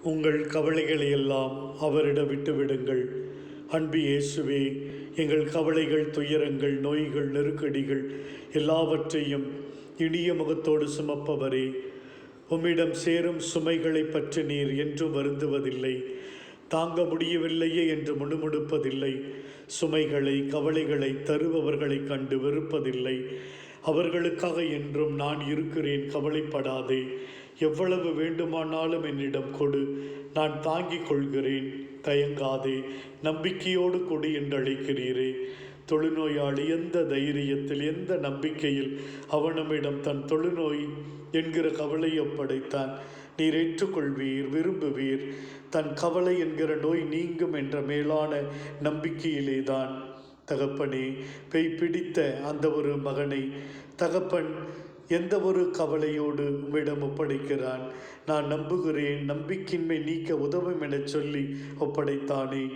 உங்கள் கவலைகளை எல்லாம் அவரிடம் விட்டுவிடுங்கள். அன்பு இயேசுவே, எங்கள் கவலைகள், துயரங்கள், நோய்கள், நெருக்கடிகள் எல்லாவற்றையும் இனிய முகத்தோடு சுமப்பவரே, உம்மிடம் சேரும் சுமைகளை பற்றி நீர் என்றும் வருந்துவதில்லை. தாங்க முடியவில்லையே என்று முணுமுணுப்பதில்லை. சுமைகளை, கவலைகளை தருபவர்களை கண்டு வெறுப்பதில்லை. அவர்களுக்காக என்றும் நான் இருக்கிறேன், கவலைப்படாதே, எவ்வளவு வேண்டுமானாலும் என்னிடம் கொடு, நான் தாங்கிக் கொள்கிறேன், தயங்காதே, நம்பிக்கையோடு கொடு என்று அழைக்கிறீரே. தொழுநோயாளி எந்த தைரியத்தில், எந்த நம்பிக்கையில் அவனமிடம் தன் தொழுநோய் என்கிற கவலையை ஒப்படைத்தான். நீர் ஏற்றுக்கொள்வீர், விரும்புவீர். தன் கவலை என்கிற நோய் நீங்கும் என்ற மேலான நம்பிக்கையிலேதான் தகப்பனே, பேய் பிடித்த அந்த ஒரு மகனை தகப்பன் எந்த ஒரு கவலையோடு உம்மிடம் ஒப்படைக்கிறான். நான் நம்புகிறேன், நம்பிக்கையின்மை நீக்க உதவும் என சொல்லி ஒப்படைத்தானே.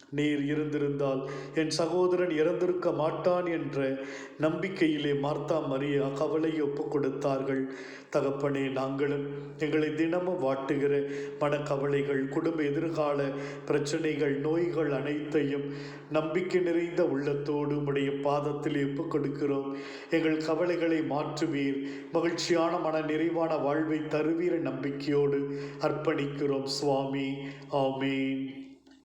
நீர் இருந்திருந்தால் என் சகோதரன் இறந்திருக்க மாட்டான் என்ற நம்பிக்கையிலே மார்த்தா மரியா கவலையை ஒப்புக் கொடுத்தார்கள். தகப்பனே, நாங்களும் எங்களை தினமும் வாட்டுகிற மனக்கவலைகள், குடும்ப எதிர்கால பிரச்சனைகள், நோய்கள் அனைத்தையும் நம்பிக்கை நிறைந்த உள்ளத்தோடு உடைய பாதத்தில் ஒப்புக் கொடுக்கிறோம். எங்கள் கவலைகளை மாற்றுவீர், மகிழ்ச்சியான மன நிறைவான வாழ்வை தருவீர நம்பிக்கையோடு அர்ப்பணிக்கிறோம் சுவாமி. ஆமீன்.